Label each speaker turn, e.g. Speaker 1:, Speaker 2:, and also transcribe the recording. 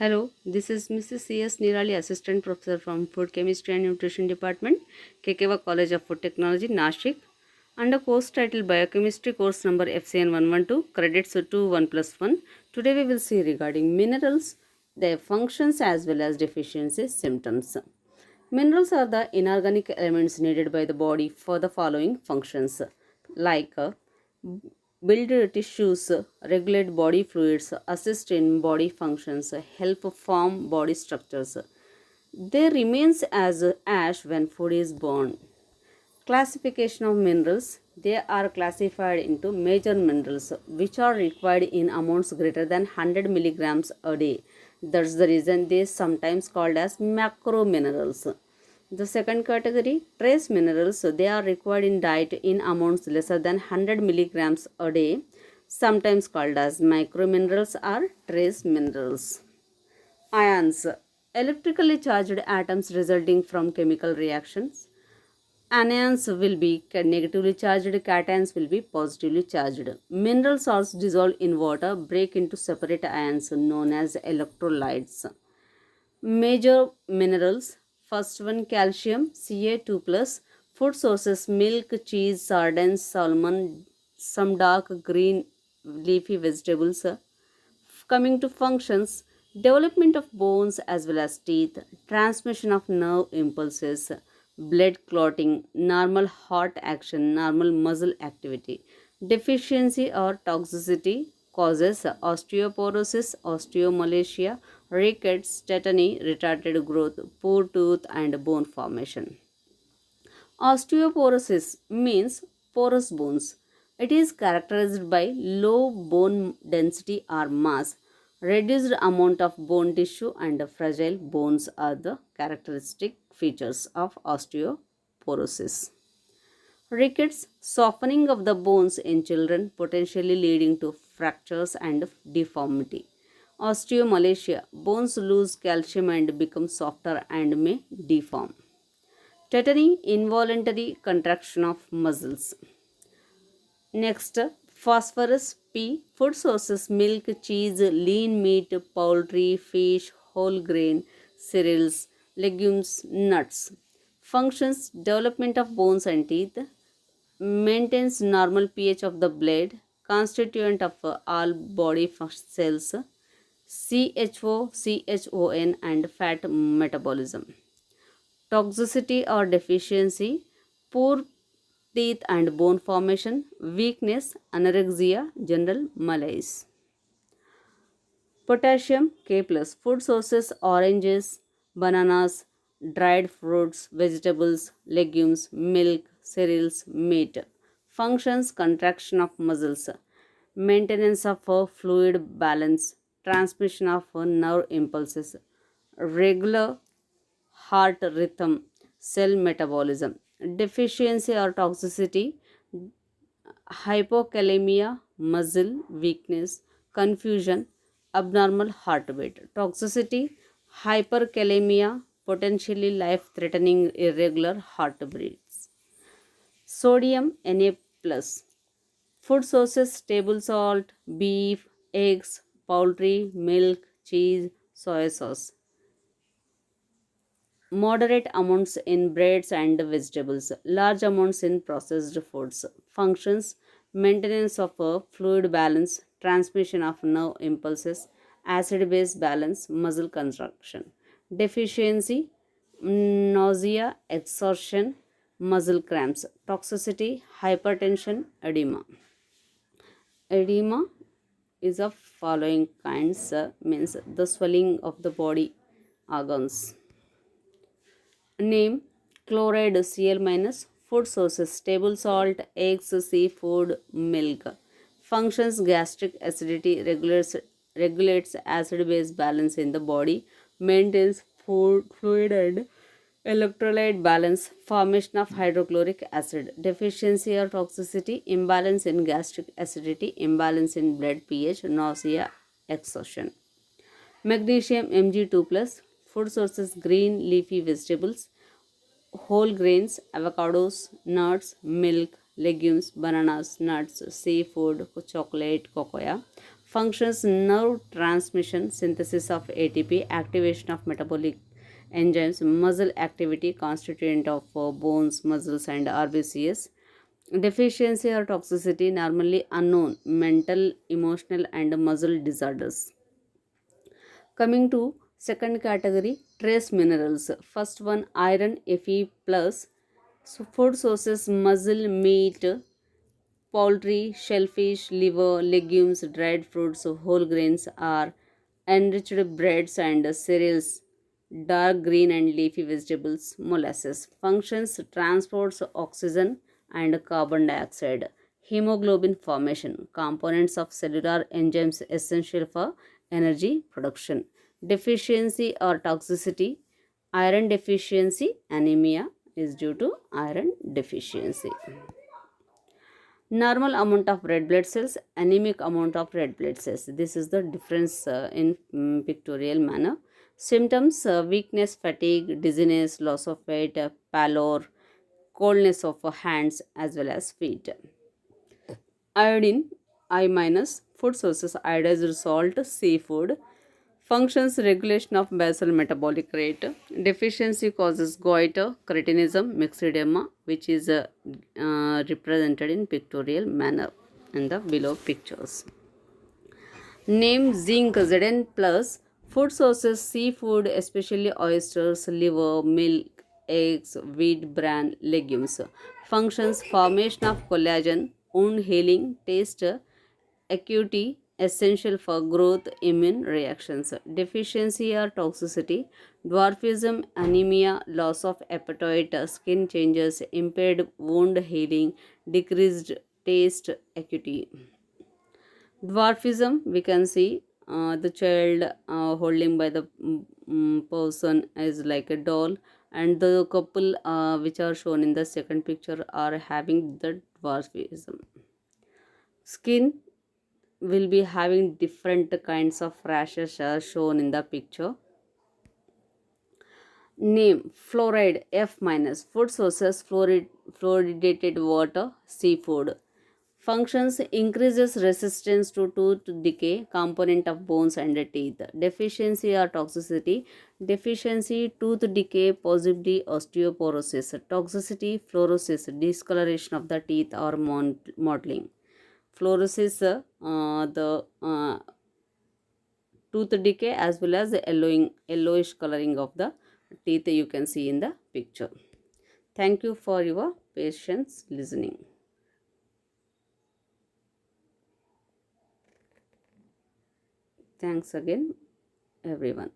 Speaker 1: Hello, this is Mrs. C.S. Nirali, Assistant Professor from Food Chemistry and Nutrition Department, Kekewa College of Food Technology, Nashik. Under course title Biochemistry, course number FCN 112, credits to 1 plus 1. Today we will see regarding minerals, their functions as well as deficiency symptoms. Minerals are the inorganic elements needed by the body for the following functions like build tissues, regulate body fluids, assist in body functions, help form body structures. They remains as ash when food is burned. Classification of minerals. They are classified into major minerals which are required in amounts greater than 100 milligrams a day. That's the reason they sometimes called as macro minerals. The second category, trace minerals. So they are required in diet in amounts lesser than 100 milligrams a day, sometimes called as micro minerals or trace minerals. Ions, electrically charged atoms resulting from chemical reactions. Anions will be negatively charged, cations will be positively charged. Mineral salts dissolved in water break into separate ions known as electrolytes. Major minerals. First one, calcium, Ca2 plus. Food sources, milk, cheese, sardines, salmon, some dark green leafy vegetables. Coming to functions, development of bones as well as teeth, transmission of nerve impulses, blood clotting, normal heart action, normal muscle activity. Deficiency or toxicity causes osteoporosis, osteomalacia, rickets, tetany, retarded growth, poor tooth, and bone formation. Osteoporosis means porous bones. It is characterized by low bone density or mass, reduced amount of bone tissue, and fragile bones are the characteristic features of osteoporosis. Rickets, softening of the bones in children, potentially leading to fractures and deformity. Osteomalacia, bones lose calcium and become softer and may deform. Tetany, involuntary contraction of muscles. Next, phosphorus P. Food sources, milk, cheese, lean meat, poultry, fish, whole grain, cereals, legumes, nuts. Functions, development of bones and teeth, maintains normal pH of the blood, constituent of all body cells, CHO, CHON, and fat metabolism. Toxicity or deficiency, poor teeth and bone formation, weakness, anorexia, general malaise. Potassium K plus, food sources, oranges, bananas, dried fruits, vegetables, legumes, milk, cereals, meat. Functions, contraction of muscles, maintenance of a fluid balance, transmission of nerve impulses, regular heart rhythm, cell metabolism. Deficiency or toxicity, hypokalemia, muscle weakness, confusion, abnormal heartbeat. Toxicity, hyperkalemia, potentially life threatening irregular heartbeats. Sodium Na plus. Food sources, table salt, beef, eggs, poultry, milk, cheese, soy sauce. Moderate amounts in breads and vegetables, large amounts in processed foods. Functions, maintenance of a fluid balance, transmission of nerve impulses, acid base balance, muscle contraction. Deficiency, nausea, exhaustion, muscle cramps. Toxicity, hypertension, edema. Edema is of following kinds, means the swelling of the body organs. Name, chloride Cl minus. Food sources, table salt, eggs, seafood, milk. Functions, gastric acidity, regulates acid base balance in the body, maintains food fluid and electrolyte balance, formation of hydrochloric acid. Deficiency or toxicity, imbalance in gastric acidity, imbalance in blood pH, nausea, exhaustion. Magnesium Mg2 plus. Food sources, green leafy vegetables, whole grains, avocados, nuts, milk, legumes, bananas, nuts, seafood, chocolate, cocoa. Functions: nerve transmission, synthesis of ATP, activation of metabolic enzymes, muscle activity, constituent of bones, muscles, and RBCs. Deficiency or toxicity, normally unknown, mental, emotional, and muscle disorders. Coming to second category, trace minerals. First one, iron, Fe plus. So food sources: mussel, meat, poultry, shellfish, liver, legumes, dried fruits, whole grains are enriched breads and cereals, dark green and leafy vegetables, molasses. Functions: transports oxygen and carbon dioxide. Hemoglobin formation, components of cellular enzymes essential for energy production. Deficiency or toxicity, iron deficiency, anemia is due to iron deficiency. Normal amount of red blood cells, anemic amount of red blood cells. This is the difference in pictorial manner. Symptoms: weakness, fatigue, dizziness, loss of weight, pallor, coldness of hands as well as feet. Iodine, I minus. Food sources: iodized salt, seafood. Functions: regulation of basal metabolic rate. Deficiency causes goiter, cretinism, myxedema, which is represented in pictorial manner in the below pictures. Name: zinc, Zn plus. Food sources: seafood, especially oysters, liver, milk, eggs, wheat bran, legumes. Functions: formation of collagen, wound healing, taste, acuity, essential for growth, immune reactions. Deficiency or toxicity, dwarfism, anemia, loss of appetite, skin changes, impaired wound healing, decreased taste, acuity. Dwarfism, we can see the child holding by the person is like a doll, and the couple which are shown in the second picture are having the dwarfism. Skin will be having different kinds of rashes are shown in the picture. Name: fluoride, F minus. Food sources: fluoridated water, seafood. Functions: increases resistance to tooth decay, component of bones and teeth. Deficiency or toxicity, deficiency, tooth decay, possibly osteoporosis. Toxicity: fluorosis, discoloration of the teeth or mottling. Fluorosis, the tooth decay as well as the yellowish coloring of the teeth you can see in the picture. Thank you for your patience listening. Thanks again, everyone.